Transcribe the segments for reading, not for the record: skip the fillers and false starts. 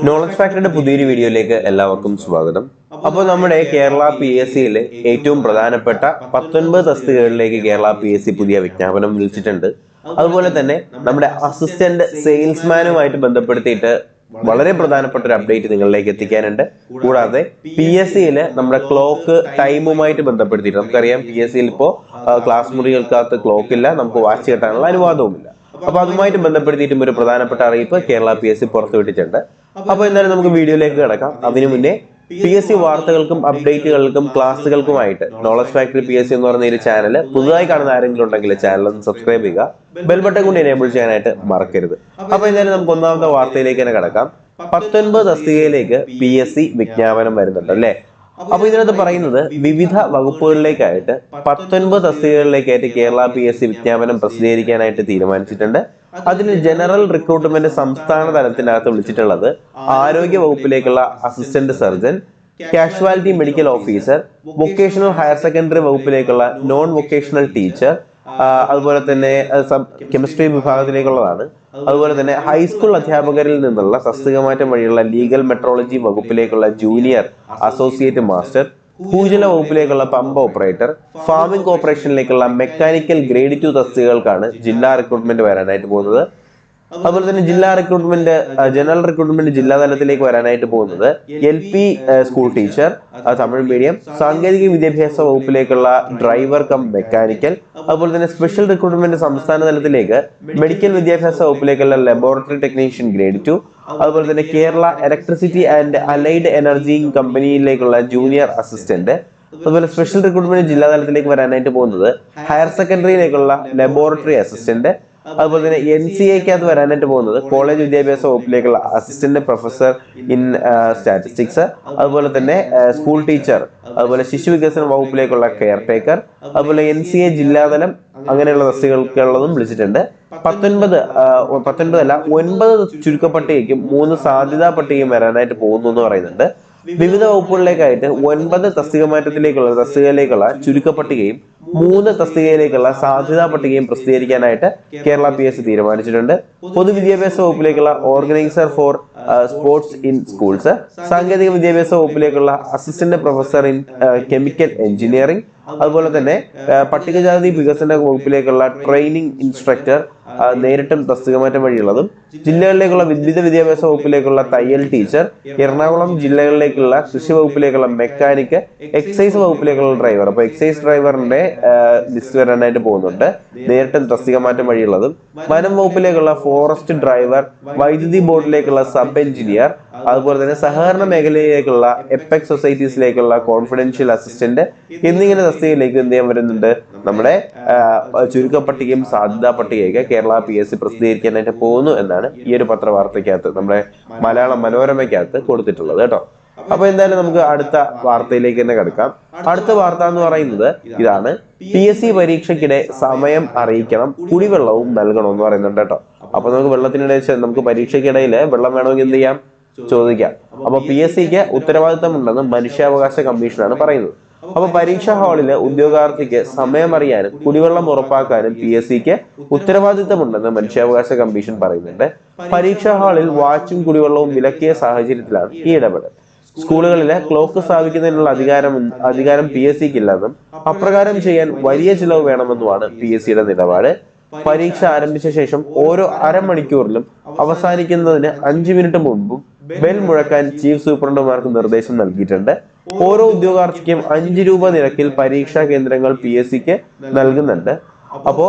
Knowledge ഫാക്ടറിയുടെ പുതിയൊരു വീഡിയോയിലേക്ക് എല്ലാവർക്കും സ്വാഗതം. അപ്പോൾ നമ്മുടെ കേരള PSCയിലെ ഏറ്റവും പ്രധാനപ്പെട്ട 19 തസ്തികകളിലേക്ക് കേരള PSC പുതിയ വിജ്ഞാപനം വിളിച്ചിട്ടുണ്ട്. അതുപോലെ തന്നെ നമ്മുടെ അസിസ്റ്റന്റ് സെയിൽസ്മാനുമായിട്ട് ബന്ധപ്പെടുത്തിയിട്ട് വളരെ പ്രധാനപ്പെട്ട ഒരു അപ്ഡേറ്റ് നിങ്ങളിലേക്ക് എത്തിക്കാനുണ്ട്. കൂടാതെ PSCയില് നമ്മുടെ ക്ലോക്ക് ടൈമുമായിട്ട് ബന്ധപ്പെടുത്തിയിട്ട് നമുക്കറിയാം PSCയിൽ ഇപ്പോൾ ക്ലാസ് മുറികൾക്കകത്ത് ക്ലോക്ക് ഇല്ല, നമുക്ക് വാച്ച് കെട്ടാനുള്ള അനുവാദവുമില്ല. അപ്പൊ അതുമായിട്ട് ബന്ധപ്പെടുത്തിയിട്ടും ഒരു പ്രധാനപ്പെട്ട അറിയിപ്പ് കേരള PSC പുറത്തുവിട്ടിട്ടുണ്ട്. അപ്പൊ എന്തായാലും നമുക്ക് വീഡിയോയിലേക്ക് കിടക്കാം. അതിനു മുന്നേ PSC വാർത്തകൾക്കും അപ്ഡേറ്റുകൾക്കും ക്ലാസ്സുകൾക്കുമായിട്ട് നോളജ് ഫാക്ടറി PSC എന്ന് പറയുന്ന ഒരു ചാനൽ പുതുതായി കാണുന്ന ആരെങ്കിലും ഉണ്ടെങ്കിൽ ചാനൽ ഒന്ന് സബ്സ്ക്രൈബ് ചെയ്യുക, ബെൽ ബട്ടൺ കൊണ്ട് എനേബിൾ ചെയ്യാനായിട്ട് മറക്കരുത്. അപ്പൊ എന്തായാലും നമുക്ക് ഒന്നാമത്തെ വാർത്തയിലേക്ക് തന്നെ കിടക്കാം. 19 തസ്തികയിലേക്ക് PSC വിജ്ഞാപനം വരുന്നുണ്ട് അല്ലെ. അപ്പൊ ഇതിനകത്ത് പറയുന്നത് വിവിധ വകുപ്പുകളിലേക്കായിട്ട് 19 തസ്തികകളിലേക്കായിട്ട് കേരള PSC വിജ്ഞാപനം പ്രസിദ്ധീകരിക്കാനായിട്ട് തീരുമാനിച്ചിട്ടുണ്ട്. അതിൽ ജനറൽ റിക്രൂട്ട്മെന്റ് സംസ്ഥാന തലത്തിനകത്ത് വിളിച്ചിട്ടുള്ളത് ആരോഗ്യ വകുപ്പിലേക്കുള്ള assistant surgeon, casualty medical officer, vocational higher secondary വകുപ്പിലേക്കുള്ള നോൺ വൊക്കേഷണൽ ടീച്ചർ, അതുപോലെ തന്നെ കെമിസ്ട്രി വിഭാഗത്തിലേക്കുള്ളതാണ്. അതുപോലെ തന്നെ ഹൈസ്കൂൾ അധ്യാപകരിൽ നിന്നുള്ള തസ്തികമാറ്റം വഴിയുള്ള ലീഗൽ മെട്രോളജി വകുപ്പിലേക്കുള്ള ജൂനിയർ അസോസിയേറ്റ് മാസ്റ്റർ, ഭൂജല വകുപ്പിലേക്കുള്ള പമ്പ് ഓപ്പറേറ്റർ, ഫാമിംഗ് കോർപ്പറേഷനിലേക്കുള്ള മെക്കാനിക്കൽ ഗ്രേഡ് 2 തസ്തികകൾക്കാണ് ജില്ലാ റിക്രൂട്ട്മെന്റ് വരാനായിട്ട് പോകുന്നത്. അതുപോലെ തന്നെ ജില്ലാ റിക്രൂട്ട്മെന്റ് ജനറൽ റിക്രൂട്ട്മെന്റ് ജില്ലാ തലത്തിലേക്ക് വരാനായിട്ട് പോകുന്നത് LP school teacher, Tamil medium, സാങ്കേതിക വിദ്യാഭ്യാസ വകുപ്പിലേക്കുള്ള ഡ്രൈവർ കം മെക്കാനിക്കൽ. അതുപോലെ തന്നെ സ്പെഷ്യൽ റിക്രൂട്ട്മെന്റ് സംസ്ഥാന തലത്തിലേക്ക് മെഡിക്കൽ വിദ്യാഭ്യാസ വകുപ്പിലേക്കുള്ള ലബോറട്ടറി ടെക്നീഷ്യൻ ഗ്രേഡ് 2. അതുപോലെ തന്നെ Kerala electricity and allied energy കമ്പനിയിലേക്കുള്ള ജൂനിയർ അസിസ്റ്റന്റ്. അതുപോലെ സ്പെഷ്യൽ റിക്രൂട്ട്മെന്റ് ജില്ലാ തലത്തിലേക്ക് വരാനായിട്ട് പോകുന്നത് ഹയർ സെക്കൻഡറിയിലേക്കുള്ള ലബോറട്ടറി അസിസ്റ്റന്റ്. അതുപോലെ തന്നെ NCAക്കകത്ത് വരാനായിട്ട് പോകുന്നത് കോളേജ് വിദ്യാഭ്യാസ വകുപ്പിലേക്കുള്ള അസിസ്റ്റന്റ് പ്രൊഫസർ ഇൻ സ്റ്റാറ്റിസ്റ്റിക്സ്. അതുപോലെ തന്നെ സ്കൂൾ ടീച്ചർ, അതുപോലെ ശിശു വികസന വകുപ്പിലേക്കുള്ള കെയർ ടേക്കർ. അതുപോലെ NCA ജില്ലാതലം അങ്ങനെയുള്ള തസ്തികൾക്കുള്ളതും വിളിച്ചിട്ടുണ്ട്. 19 അല്ല 9 ചുരുക്കപ്പട്ടികയ്ക്കും 3 സാധ്യതാ പട്ടികയും വരാനായിട്ട് പോകുന്നു എന്ന് പറയുന്നുണ്ട്. വിവിധ വകുപ്പുകളിലേക്കായിട്ട് 9 തസ്തികയിലേക്കുള്ള ചുരുക്കപ്പട്ടികയും 3 തസ്തികയിലേക്കുള്ള സാധ്യതാ പട്ടികയും പ്രസിദ്ധീകരിക്കാനായിട്ട് കേരള PSC തീരുമാനിച്ചിട്ടുണ്ട്. പൊതുവിദ്യാഭ്യാസ വകുപ്പിലേക്കുള്ള organiser for sports in schools, സാങ്കേതിക വിദ്യാഭ്യാസ വകുപ്പിലേക്കുള്ള assistant professor in chemical engineering. അതുപോലെ തന്നെ പട്ടികജാതി വികസന വകുപ്പിലേക്കുള്ള ട്രെയിനിങ് ഇൻസ്ട്രക്ടർ നേരിട്ടും തസ്തികമാറ്റം വഴിയുള്ളതും, ജില്ലകളിലേക്കുള്ള വിവിധ വിദ്യാഭ്യാസ വകുപ്പിലേക്കുള്ള തയ്യൽ ടീച്ചർ, എറണാകുളം ജില്ലകളിലേക്കുള്ള കൃഷി വകുപ്പിലേക്കുള്ള മെക്കാനിക്ക്, എക്സൈസ് വകുപ്പിലേക്കുള്ള ഡ്രൈവർ. അപ്പൊ എക്സൈസ് ഡ്രൈവറിന്റെ ലിസ്റ്റ് വരാനായിട്ട് പോകുന്നുണ്ട്, നേരിട്ടും തസ്തികമാറ്റം വഴിയുള്ളതും. വനം വകുപ്പിലേക്കുള്ള ഫോറസ്റ്റ് ഡ്രൈവർ, വൈദ്യുതി ബോർഡിലേക്കുള്ള സബ് എഞ്ചിനീയർ. അതുപോലെ തന്നെ സഹകരണ മേഖലയിലേക്കുള്ള എപ്പെക്സ് സൊസൈറ്റീസിലേക്കുള്ള കോൺഫിഡൻഷ്യൽ അസിസ്റ്റന്റ് എന്നിങ്ങനെ തസ്തികയിലേക്ക് എന്ത് ചെയ്യാൻ വരുന്നുണ്ട്. നമ്മുടെ ചുരുക്കപ്പട്ടികയും സാധ്യതാ പട്ടികയൊക്കെ കേരള PSC പ്രസിദ്ധീകരിക്കാനായിട്ട് പോകുന്നു എന്നാണ് ഈ ഒരു പത്രവാർത്തയ്ക്കകത്ത് നമ്മുടെ മലയാളം മനോരമയ്ക്കകത്ത് കൊടുത്തിട്ടുള്ളത് കേട്ടോ. അപ്പൊ എന്തായാലും നമുക്ക് അടുത്ത വാർത്തയിലേക്ക് തന്നെ കിടക്കാം. അടുത്ത വാർത്ത എന്ന് പറയുന്നത് ഇതാണ്. PSC പരീക്ഷയ്ക്കിടെ സമയം അറിയിക്കണം, കുടിവെള്ളവും നൽകണം എന്ന് പറയുന്നുണ്ട് കേട്ടോ. അപ്പൊ നമുക്ക് വെള്ളത്തിനിടെ നമുക്ക് പരീക്ഷയ്ക്കിടയിൽ വെള്ളം വേണമെങ്കിൽ എന്ത് ചെയ്യാം, ചോദിക്കാം. അപ്പൊ PSCക്ക് ഉത്തരവാദിത്തമുണ്ടെന്ന് മനുഷ്യാവകാശ കമ്മീഷനാണ് പറയുന്നത്. അപ്പൊ പരീക്ഷാ ഹാളില് ഉദ്യോഗാർത്ഥിക്ക് സമയം അറിയാനും കുടിവെള്ളം ഉറപ്പാക്കാനും PSCക്ക് ഉത്തരവാദിത്തമുണ്ടെന്ന് മനുഷ്യാവകാശ കമ്മീഷൻ പറയുന്നുണ്ട്. പരീക്ഷാ ഹാളിൽ വാച്ചും കുടിവെള്ളവും വിലക്കിയ സാഹചര്യത്തിലാണ് ഈ ഇടപെടൽ. സ്കൂളുകളിലെ ക്ലോക്ക് സ്ഥാപിക്കുന്നതിനുള്ള അധികാരം PSCക്ക് ഇല്ലെന്നും അപ്രകാരം ചെയ്യാൻ വലിയ ചിലവ് വേണമെന്നുമാണ് PSCയുടെ നിലപാട്. പരീക്ഷ ആരംഭിച്ച ശേഷം ഓരോ അരമണിക്കൂറിലും അവസാനിക്കുന്നതിന് 5 മിനിറ്റ് മുമ്പും ബെൽ മുഴക്കാൻ ചീഫ് സൂപ്രണ്ടുമാർക്ക് നിർദ്ദേശം നൽകിയിട്ടുണ്ട്. ഓരോ ഉദ്യോഗാർത്ഥിക്കും 5 രൂപ നിരക്കിൽ പരീക്ഷാ കേന്ദ്രങ്ങൾ PSCക്ക് നൽകുന്നുണ്ട്. അപ്പോ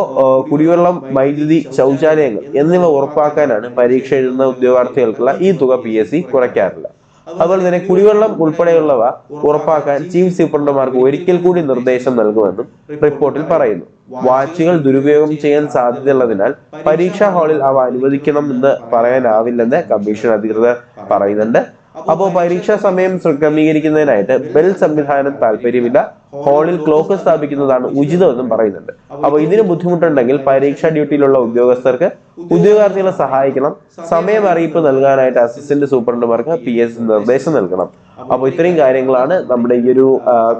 കുടിവെള്ളം, വൈദ്യുതി, ശൗചാലയങ്ങൾ എന്നിവ ഉറപ്പാക്കാനാണ് പരീക്ഷ എഴുതുന്ന ഉദ്യോഗാർത്ഥികൾക്കുള്ള ഈ തുക PSC കുറയ്ക്കാറില്ല. അതുപോലെ തന്നെ കുടിവെള്ളം ഉൾപ്പെടെയുള്ളവ ഉറപ്പാക്കാൻ ചീഫ് സൂപ്രണ്ടുമാർക്ക് ഒരിക്കൽ കൂടി നിർദ്ദേശം നൽകുമെന്നും റിപ്പോർട്ടിൽ പറയുന്നു. വാച്ചുകൾ ദുരുപയോഗം ചെയ്യാൻ സാധ്യതയുള്ളതിനാൽ പരീക്ഷാ ഹാളിൽ അവ അനുവദിക്കണമെന്ന് പറയാനാവില്ലെന്ന് കമ്മീഷൻ അധികൃതർ പറയുന്നുണ്ട്. അപ്പോൾ പരീക്ഷാ സമയം ക്രമീകരിക്കുന്നതിനായിട്ട് ബെൽ സംവിധാനം താല്പര്യമില്ല, ഹാളിൽ ക്ലോക്ക് സ്ഥാപിക്കുന്നതാണ് ഉചിതമെന്നും പറയുന്നുണ്ട്. അപ്പോൾ ഇതിന് ബുദ്ധിമുട്ടുണ്ടെങ്കിൽ പരീക്ഷാ ഡ്യൂട്ടിയിലുള്ള ഉദ്യോഗസ്ഥർക്ക് ഉദ്യോഗാർത്ഥികളെ സഹായിക്കണം. സമയം അറിയിപ്പ് നൽകാനായിട്ട് അസിസ്റ്റന്റ് സൂപ്രണ്ടുമാർക്ക് PSC നിർദ്ദേശം നൽകണം. അപ്പോൾ ഇത്രയും കാര്യങ്ങളാണ് നമ്മുടെ ഈ ഒരു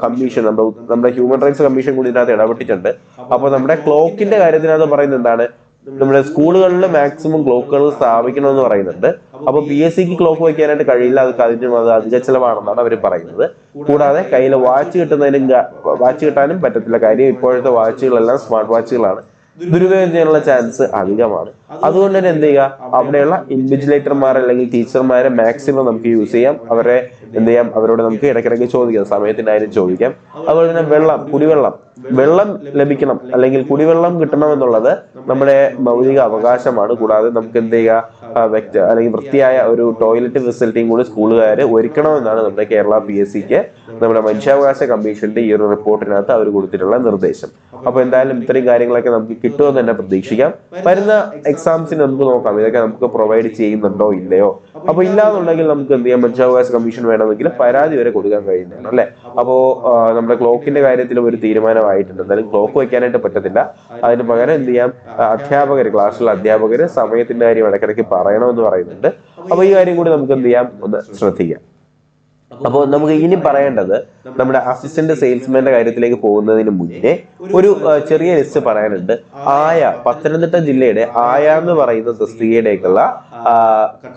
കമ്മീഷൻ, നമ്മുടെ ഹ്യൂമൻ റൈറ്റ്സ് കമ്മീഷൻ കൂടി ഇതിനകത്ത് ഇടപെട്ടിട്ടുണ്ട്. അപ്പോൾ നമ്മുടെ ക്ലോക്കിന്റെ കാര്യത്തിനകത്ത് പറയുന്നത് എന്താണ്, നമ്മുടെ സ്കൂളുകളിൽ മാക്സിമം ക്ലോക്കുകൾ സ്ഥാപിക്കണമെന്ന് പറയുന്നുണ്ട്. അപ്പോൾ PSCക്ക് ക്ലോക്ക് വയ്ക്കാനായിട്ട് കഴിയില്ല, അത് അധിക ചെലവാണെന്നാണ് അവർ പറയുന്നത്. കൂടാതെ കയ്യിൽ വാച്ച് കിട്ടാനും പറ്റത്തില്ല. കാര്യം ഇപ്പോഴത്തെ വാച്ചുകളെല്ലാം സ്മാർട്ട് വാച്ചുകളാണ്, ദുരുപയോഗം ചെയ്യാനുള്ള ചാൻസ് അധികമാണ്. അതുകൊണ്ട് തന്നെ എന്ത് ചെയ്യുക, അവിടെയുള്ള ഇൻവിജിലേറ്റർമാർ അല്ലെങ്കിൽ ടീച്ചർമാരെ മാക്സിമം നമുക്ക് യൂസ് ചെയ്യാം. അവരെ എന്ത് ചെയ്യാം, അവരോട് നമുക്ക് ഇടയ്ക്കിടയ്ക്ക് ചോദിക്കാം, സമയത്തിനായാലും ചോദിക്കാം. അതുപോലെ തന്നെ വെള്ളം ലഭിക്കണം അല്ലെങ്കിൽ കുടിവെള്ളം കിട്ടണം എന്നുള്ളത് നമ്മുടെ മൗലിക അവകാശമാണ്. കൂടാതെ നമുക്ക് എന്ത് ചെയ്യുക, അല്ലെങ്കിൽ വൃത്തിയായ ഒരു ടോയ്ലറ്റ് ഫെസിലിറ്റിയും കൂടി സ്കൂളുകാർ ഒരുക്കണമെന്നാണ് നമ്മുടെ കേരള PSCക്ക് നമ്മുടെ മനുഷ്യാവകാശ കമ്മീഷന്റെ ഈ ഒരു റിപ്പോർട്ടിനകത്ത് അവർ കൊടുത്തിട്ടുള്ള നിർദ്ദേശം. അപ്പൊ എന്തായാലും ഇത്രയും കാര്യങ്ങളൊക്കെ നമുക്ക് കിട്ടുമെന്ന് തന്നെ പ്രതീക്ഷിക്കാം. വരുന്ന എക്സാംസിന് നമുക്ക് നോക്കാം ഇതൊക്കെ നമുക്ക് പ്രൊവൈഡ് ചെയ്യുന്നുണ്ടോ ഇല്ലയോ. അപ്പൊ ഇല്ലാന്നുണ്ടെങ്കിൽ നമുക്ക് എന്ത് ചെയ്യാം, മനുഷ്യാവകാശ കമ്മീഷൻ വേണമെങ്കിൽ പരാതി വരെ കൊടുക്കാൻ കഴിയുന്നതാണ് അല്ലെ. അപ്പോ നമ്മുടെ ക്ലോക്കിന്റെ കാര്യത്തിൽ ഒരു തീരുമാനമായിട്ടുണ്ട്. എന്തായാലും ക്ലോക്ക് വയ്ക്കാനായിട്ട് പറ്റത്തില്ല. അതിന് പകരം എന്ത് ചെയ്യാം, ക്ലാസ്സിലെ അധ്യാപകര് സമയത്തിന്റെ കാര്യം ഇടയ്ക്കിടയ്ക്ക് പറയണമെന്ന് പറയുന്നുണ്ട്. അപ്പൊ ഈ കാര്യം കൂടി നമുക്ക് എന്ത് ചെയ്യാം, ഒന്ന് ശ്രദ്ധിക്കാം. അപ്പോൾ നമുക്ക് ഇനി പറയേണ്ടത് നമ്മുടെ അസിസ്റ്റന്റ് സെയിൽസ്മാന്റെ കാര്യത്തിലേക്ക് പോകുന്നതിന് മുന്നേ ഒരു ചെറിയ ലിസ്റ്റ് പറയാനുണ്ട്. പത്തനംതിട്ട ജില്ലയുടെ എന്ന് പറയുന്ന തസ്തികയിലേക്കുള്ള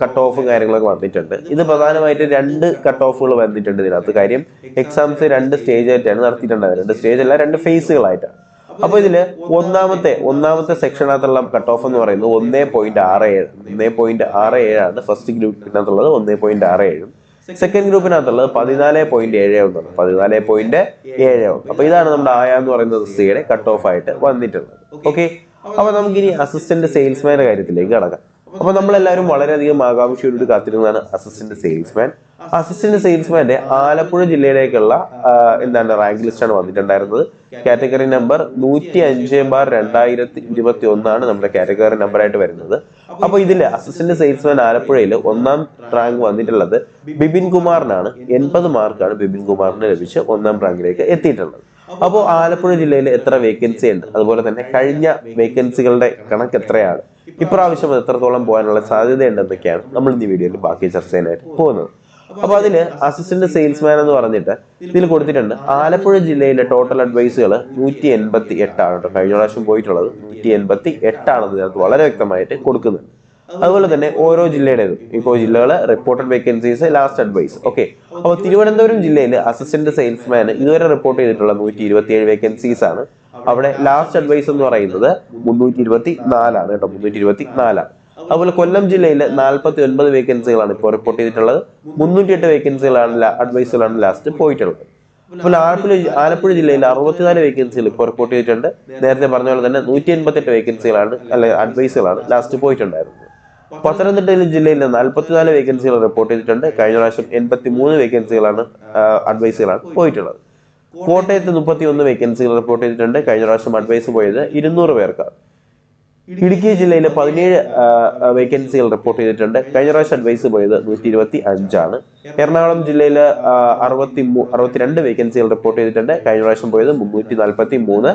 കട്ട് ഓഫും കാര്യങ്ങളൊക്കെ വന്നിട്ടുണ്ട്. ഇത് പ്രധാനമായിട്ട് 2 കട്ട് ഓഫുകൾ വന്നിട്ടുണ്ട് ഇതിനകത്ത്. കാര്യം എക്സാംസ് 2 സ്റ്റേജ് ആയിട്ടാണ് നടത്തിയിട്ടുണ്ടായത്. 2 സ്റ്റേജ് അല്ല, 2 ഫേസുകളായിട്ടാണ്. അപ്പൊ ഇതില് ഒന്നാമത്തെ സെക്ഷനകത്തുള്ള കട്ട് ഓഫ് എന്ന് പറയുന്നത് 1.67 ആണ്. ഫസ്റ്റ് ഗ്രൂപ്പിനകത്തുള്ളത് 1.67. സെക്കൻഡ് ഗ്രൂപ്പിനകത്തുള്ളത് 14.71. 14.71. അപ്പൊ ഇതാണ് നമ്മുടെ എന്ന് പറയുന്ന തസ്തികയുടെ കട്ട് ഓഫ് ആയിട്ട് വന്നിട്ടുള്ളത്. ഓക്കെ, അപ്പൊ നമുക്കിനി അസിസ്റ്റന്റ് സെയിൽസ്മാന്റെ കാര്യത്തിലേക്ക് കടക്കാം. അപ്പൊ നമ്മളെല്ലാവരും വളരെയധികം ആകാംക്ഷയോട് കാത്തിരുന്നതാണ് അസിസ്റ്റന്റ് സെയിൽസ്മാന്റെ ആലപ്പുഴ ജില്ലയിലേക്കുള്ള റാങ്ക് ലിസ്റ്റ് ആണ് വന്നിട്ടുണ്ടായിരുന്നത്. കാറ്റഗറി നമ്പർ 105/2021 നമ്മുടെ കാറ്റഗറി നമ്പർ ആയിട്ട് വരുന്നത്. അപ്പൊ ഇതില് അസിസ്റ്റന്റ് സെയിൽസ്മാൻ ആലപ്പുഴയിൽ 1ാം റാങ്ക് വന്നിട്ടുള്ളത് ബിപിൻ കുമാറിനാണ്. 80 മാർക്കാണ് ബിപിൻ കുമാറിന് ലഭിച്ച് 1ാം റാങ്കിലേക്ക് എത്തിയിട്ടുള്ളത്. അപ്പോൾ ആലപ്പുഴ ജില്ലയിൽ എത്ര വേക്കൻസി ഉണ്ട്, അതുപോലെ തന്നെ കഴിഞ്ഞ വേക്കൻസികളുടെ കണക്ക് എത്രയാണ്, ഇപ്രാവശ്യം എത്രത്തോളം പോകാനുള്ള സാധ്യതയുണ്ടെന്നൊക്കെയാണ് നമ്മൾ ഈ വീഡിയോയിൽ ബാക്കി ചർച്ച ചെയ്യാനായിട്ട് പോകുന്നത്. അപ്പൊ അതില് അസിസ്റ്റന്റ് സെയിൽസ്മാൻ എന്ന് പറഞ്ഞിട്ട് ഇതിൽ കൊടുത്തിട്ടുണ്ട്. ആലപ്പുഴ ജില്ലയിലെ ടോട്ടൽ അഡ്വൈസുകൾ 188 ആണ് കേട്ടോ. കഴിഞ്ഞ പ്രാവശ്യം പോയിട്ടുള്ളത് 188 ആണെന്ന് ഇതിനകത്ത് വളരെ വ്യക്തമായിട്ട് കൊടുക്കുന്നത്. അതുപോലെ തന്നെ ഓരോ ജില്ലയുടേതും ഇപ്പോൾ ജില്ലകള് reported vacancies, last advice. Okay, അപ്പോൾ തിരുവനന്തപുരം ജില്ലയിൽ അസിസ്റ്റന്റ് സെയിൽസ്മാൻ ഇതുവരെ റിപ്പോർട്ട് ചെയ്തിട്ടുള്ള 127 വേക്കൻസീസ് ആണ്. അവിടെ ലാസ്റ്റ് അഡ്വൈസ് എന്ന് പറയുന്നത് 324 ആണ് കേട്ടോ. 324. അതുപോലെ കൊല്ലം ജില്ലയിൽ 49 വേക്കൻസികളാണ് ഇപ്പോൾ റിപ്പോർട്ട് ചെയ്തിട്ടുള്ളത്. 308 വേക്കൻസികളാണ് അഡ്വൈസുകളാണ് ലാസ്റ്റ് പോയിട്ടുള്ളത്. അപ്പോൾ ആലപ്പുഴ ജില്ലയിൽ 64 വേക്കൻസികൾ ഇപ്പോൾ റിപ്പോർട്ട് ചെയ്തിട്ടുണ്ട്. നേരത്തെ പറഞ്ഞ പോലെ തന്നെ 188 വേക്കൻസികളാണ് അഡ്വൈസുകളാണ് ലാസ്റ്റ് പോയിട്ടുണ്ടായിരുന്നത്. പത്തനംതിട്ട ജില്ലയിൽ 44 വേക്കൻസികൾ റിപ്പോർട്ട് ചെയ്തിട്ടുണ്ട്. കഴിഞ്ഞ പ്രാവശ്യം 83 വേക്കൻസികളാണ് അഡ്വൈസുകളാണ് പോയിട്ടുള്ളത്. കോട്ടയത്ത് 31 വേക്കൻസികൾ റിപ്പോർട്ട് ചെയ്തിട്ടുണ്ട്. കഴിഞ്ഞ പ്രാവശ്യം അഡ്വൈസ് പോയത് 200 പേർക്കാണ്. ഇടുക്കി ജില്ലയിൽ 17 വേക്കൻസികൾ റിപ്പോർട്ട് ചെയ്തിട്ടുണ്ട്. കഴിഞ്ഞ പ്രാവശ്യം അഡ്വൈസ് പോയത് 125 ആണ്. എറണാകുളം ജില്ലയിൽ 62 വേക്കൻസികൾ റിപ്പോർട്ട് ചെയ്തിട്ടുണ്ട്. കഴിഞ്ഞ പ്രാവശ്യം പോയത് 343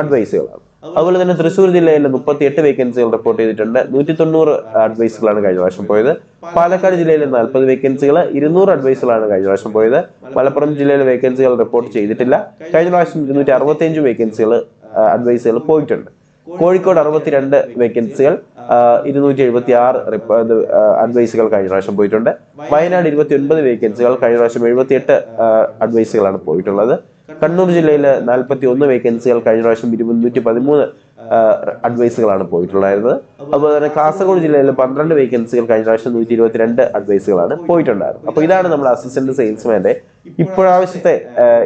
അഡ്വൈസുകളാണ്. അതുപോലെ തന്നെ തൃശ്ശൂർ ജില്ലയിൽ 38 വേക്കൻസികൾ റിപ്പോർട്ട് ചെയ്തിട്ടുണ്ട്. 190 അഡ്വൈസുകളാണ് കഴിഞ്ഞ പ്രാവശ്യം പോയത്. പാലക്കാട് ജില്ലയിൽ 40 വേക്കൻസികൾ, 200 അഡ്വൈസുകളാണ് കഴിഞ്ഞ പ്രാവശ്യം പോയത്. മലപ്പുറം ജില്ലയിലെ വേക്കൻസികൾ റിപ്പോർട്ട് ചെയ്തിട്ടില്ല. കഴിഞ്ഞ പ്രാവശ്യം 265 വേക്കൻസികൾ അഡ്വൈസുകൾ പോയിട്ടുണ്ട്. കോഴിക്കോട് 62 വേക്കൻസികൾ, 276 അഡ്വൈസുകൾ കഴിഞ്ഞ പ്രാവശ്യം പോയിട്ടുണ്ട്. വയനാട് 29 വേക്കൻസികൾ, കഴിഞ്ഞ പ്രാവശ്യം 78 അഡ്വൈസുകളാണ് പോയിട്ടുള്ളത്. കണ്ണൂർ ജില്ലയിൽ 41 വേക്കൻസികൾ, കഴിഞ്ഞ പ്രാവശ്യം 213 അഡ്വൈസുകളാണ് പോയിട്ടുണ്ടായിരുന്നത്. അതുപോലെ തന്നെ കാസർഗോഡ് ജില്ലയിൽ 12 വേക്കൻസികൾ, കഴിഞ്ഞ പ്രാവശ്യം 122 അഡ്വൈസുകളാണ് പോയിട്ടുണ്ടായിരുന്നത്. അപ്പൊ ഇതാണ് നമ്മുടെ അസിസ്റ്റന്റ് സെയിൽസ്മാന്റെ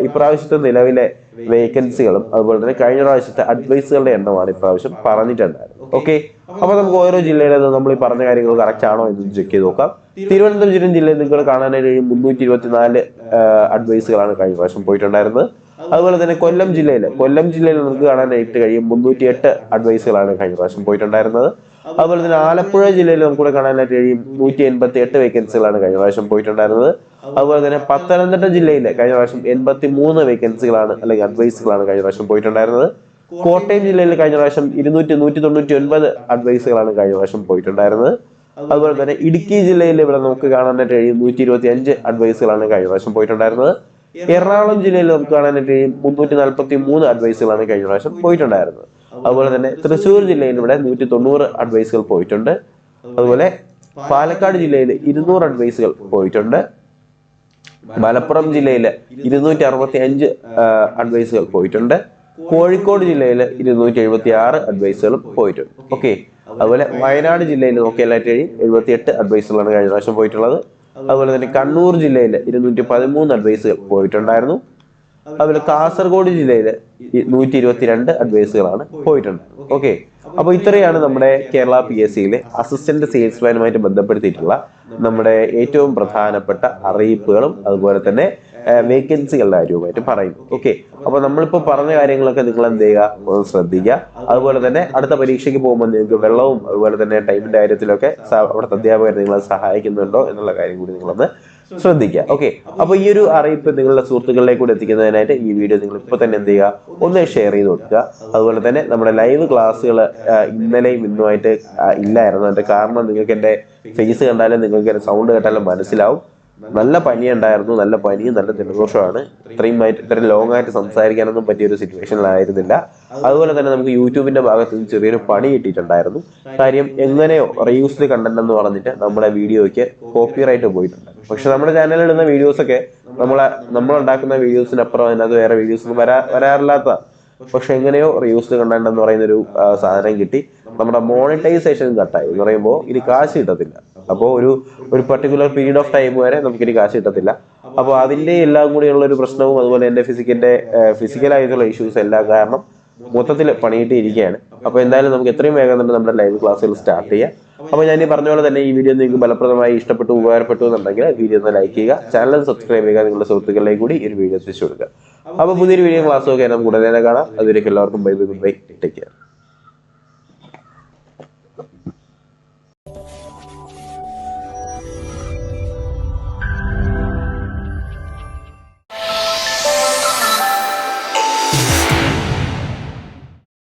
ഇപ്രാവശ്യത്തെ നിലവിലെ വേക്കൻസികളും അതുപോലെ തന്നെ കഴിഞ്ഞ പ്രാവശ്യത്തെ അഡ്വൈസുകളുടെ എണ്ണമാണ് ഇപ്രാവശ്യം പറഞ്ഞിട്ടുണ്ടായിരുന്നത്. ഓക്കെ, അപ്പൊ നമുക്ക് ഓരോ ജില്ലയിലെ നമ്മൾ ഈ പറഞ്ഞ കാര്യങ്ങൾ കറക്റ്റ് ആണോ എന്ന് ചെക്ക് ചെയ്ത് നോക്കാം. തിരുവനന്തപുരം ജില്ലയിൽ നിങ്ങൾ കാണാനായിട്ട് 324 അഡ്വൈസുകളാണ് കഴിഞ്ഞ പ്രാവശ്യം പോയിട്ടുണ്ടായിരുന്നത്. അതുപോലെ തന്നെ കൊല്ലം ജില്ലയിൽ നമുക്ക് കാണാനായിട്ട് കഴിയും 308 അഡ്വൈസുകളാണ് കഴിഞ്ഞ പ്രാവശ്യം പോയിട്ടുണ്ടായിരുന്നത്. അതുപോലെ തന്നെ ആലപ്പുഴ ജില്ലയിൽ നമുക്കിവിടെ കാണാനായിട്ട് കഴിയും 188 വേക്കൻസികളാണ് കഴിഞ്ഞ പ്രാവശ്യം പോയിട്ടുണ്ടായിരുന്നത്. അതുപോലെ തന്നെ പത്തനംതിട്ട ജില്ലയിൽ കഴിഞ്ഞ പ്രാവശ്യം 83 വേക്കൻസികളാണ് അല്ലെങ്കിൽ അഡ്വൈസുകളാണ് കഴിഞ്ഞ പ്രാവശ്യം പോയിട്ടുണ്ടായിരുന്നത്. കോട്ടയം ജില്ലയിൽ കഴിഞ്ഞ പ്രാവശ്യം 199 അഡ്വൈസുകളാണ് കഴിഞ്ഞ പ്രാവശ്യം പോയിട്ടുണ്ടായിരുന്നത്. അതുപോലെ തന്നെ ഇടുക്കി ജില്ലയിൽ ഇവിടെ നമുക്ക് കാണാനായിട്ട് കഴിയും 125 അഡ്വൈസുകളാണ് കഴിഞ്ഞ പ്രാവശ്യം പോയിട്ടുണ്ടായിരുന്നത്. എറണാകുളം ജില്ലയിൽ നമുക്ക് കാണാനായിട്ട് കഴിയും 343 അഡ്വൈസുകളാണ് കഴിഞ്ഞ പ്രാവശ്യം പോയിട്ടുണ്ടായിരുന്നത്. അതുപോലെ തന്നെ തൃശ്ശൂർ ജില്ലയിൽ ഇവിടെ 190 അഡ്വൈസുകൾ പോയിട്ടുണ്ട്. അതുപോലെ പാലക്കാട് ജില്ലയിൽ 200 അഡ്വൈസുകൾ പോയിട്ടുണ്ട്. മലപ്പുറം ജില്ലയിൽ 265 അഡ്വൈസുകൾ പോയിട്ടുണ്ട്. കോഴിക്കോട് ജില്ലയിൽ 276 അഡ്വൈസുകളും പോയിട്ടുണ്ട്. ഓക്കെ, അതുപോലെ വയനാട് ജില്ലയിൽ നോക്കിയാലായിട്ട് 78 അഡ്വൈസുകളാണ് കഴിഞ്ഞ പ്രാവശ്യം പോയിട്ടുള്ളത്. അതുപോലെ തന്നെ കണ്ണൂർ ജില്ലയിൽ 213 അഡ്വൈസുകൾ പോയിട്ടുണ്ടായിരുന്നു. അതുപോലെ കാസർഗോഡ് ജില്ലയിൽ 122 അഡ്വൈസുകളാണ് പോയിട്ടുണ്ട്. ഓക്കെ, അപ്പോൾ ഇത്രയാണ് നമ്മുടെ കേരള PSCയിലെ അസിസ്റ്റന്റ് സെയിൽസ്മാനുമായിട്ട് ബന്ധപ്പെടുത്തിയിട്ടുള്ള നമ്മുടെ ഏറ്റവും പ്രധാനപ്പെട്ട അറിയിപ്പുകളും അതുപോലെ തന്നെ വേക്കൻസികളുടെ കാര്യവുമായിട്ട് പറയുന്നു. ഓക്കെ, അപ്പോൾ നമ്മളിപ്പോൾ പറഞ്ഞ കാര്യങ്ങളൊക്കെ നിങ്ങൾ എന്ത് ചെയ്യുക, ഒന്ന് ശ്രദ്ധിക്കുക. അതുപോലെ തന്നെ അടുത്ത പരീക്ഷയ്ക്ക് പോകുമ്പോൾ നിങ്ങൾക്ക് വെള്ളവും അതുപോലെ തന്നെ ടൈമിന്റെ കാര്യത്തിലൊക്കെ അവിടുത്തെ അധ്യാപകർ നിങ്ങളെ സഹായിക്കുന്നുണ്ടോ എന്നുള്ള കാര്യം കൂടി നിങ്ങളൊന്ന് ശ്രദ്ധിക്കുക. ഓക്കെ, അപ്പോൾ ഈ ഒരു അറിയിപ്പ് നിങ്ങളുടെ സുഹൃത്തുക്കളിലേക്ക് കൂടി എത്തിക്കുന്നതിനായിട്ട് ഈ വീഡിയോ നിങ്ങൾ ഇപ്പോൾ തന്നെ എന്ത് ചെയ്യുക, ഒന്ന് ഷെയർ ചെയ്ത് കൊടുക്കുക. അതുപോലെ തന്നെ നമ്മുടെ ലൈവ് ക്ലാസ്സുകൾ ഇന്നലെയും ഇന്നുമായിട്ട് ഇല്ലായിരുന്നു. അതിന്റെ കാരണം നിങ്ങൾക്ക് എൻ്റെ ഫേസ് കണ്ടാലും നിങ്ങൾക്ക് എൻ്റെ സൗണ്ട് കേട്ടാലും മനസ്സിലാവും. നല്ല പനി ഉണ്ടായിരുന്നു, നല്ല പനിയും നല്ല ജലദോഷമാണ്. ഇത്രയും ലോങ് ആയിട്ട് സംസാരിക്കാനൊന്നും പറ്റിയൊരു സിറ്റുവേഷനിലായിരുന്നില്ല. അതുപോലെ തന്നെ നമുക്ക് യൂട്യൂബിന്റെ ഭാഗത്ത് നിന്ന് ചെറിയൊരു പണി കിട്ടിയിട്ടുണ്ടായിരുന്നു. കാര്യം എങ്ങനെയോ റീയൂസ്ഡ് കണ്ടന്റ് എന്ന് പറഞ്ഞിട്ട് നമ്മുടെ വീഡിയോയ്ക്ക് കോപ്പിറൈറ്റ് പോയിട്ടുണ്ട്. പക്ഷെ നമ്മുടെ ചാനലിൽ ഇടുന്ന വീഡിയോസൊക്കെ നമ്മളുണ്ടാക്കുന്ന വീഡിയോസിനപ്പുറം അതിനകത്ത് വേറെ വീഡിയോസ് ഒന്നും വരാറില്ലാത്ത, പക്ഷെ എങ്ങനെയോ റീയൂസ്ഡ് കണ്ടന്റ് എന്ന് പറയുന്നൊരു സാധനം കിട്ടി. നമ്മുടെ മോണിറ്റൈസേഷൻ കട്ടായി എന്ന് പറയുമ്പോൾ ഇനി കാശ് കിട്ടത്തില്ല. അപ്പോൾ ഒരു പർട്ടിക്കുലർ പീരീഡ് ഓഫ് ടൈം വരെ നമുക്കിനി കാശ് കിട്ടത്തില്ല. അപ്പോൾ അതിൻ്റെ എല്ലാം കൂടിയുള്ള ഒരു പ്രശ്നവും അതുപോലെ എൻ്റെ ഫിസിക്കലായിട്ടുള്ള ഇഷ്യൂസ് എല്ലാം കാരണം മൊത്തത്തിൽ പണിയിട്ട് ഇരിക്കുകയാണ്. അപ്പോൾ എന്തായാലും നമുക്ക് എത്രയും വേഗം തന്നെ നമ്മുടെ ലൈവ് ക്ലാസ്സുകൾ സ്റ്റാർട്ട് ചെയ്യാം. അപ്പോൾ ഞാൻ ഈ പറഞ്ഞ പോലെ തന്നെ ഈ വീഡിയോ നിങ്ങൾക്ക് ഫലപ്രദമായി ഇഷ്ടപ്പെട്ടു ഉപകാരപ്പെട്ടു എന്നുണ്ടെങ്കിൽ വീഡിയോ ഒന്ന് ലൈക്ക് ചെയ്യുക, ചാനൽ സബ്സ്ക്രൈബ് ചെയ്യുക, നിങ്ങളുടെ സുഹൃത്തുക്കളിലേക്ക് കൂടി ഈ ഒരു വീഡിയോ എത്തിച്ചു കൊടുക്കുക. അപ്പോൾ പുതിയൊരു വീഡിയോ ക്ലാസ്സൊക്കെ നമുക്ക് ഉടനെ കാണാം. അതുവരേക്കും എല്ലാവർക്കും ബൈ ബൈ, ടേക്ക് കെയർ.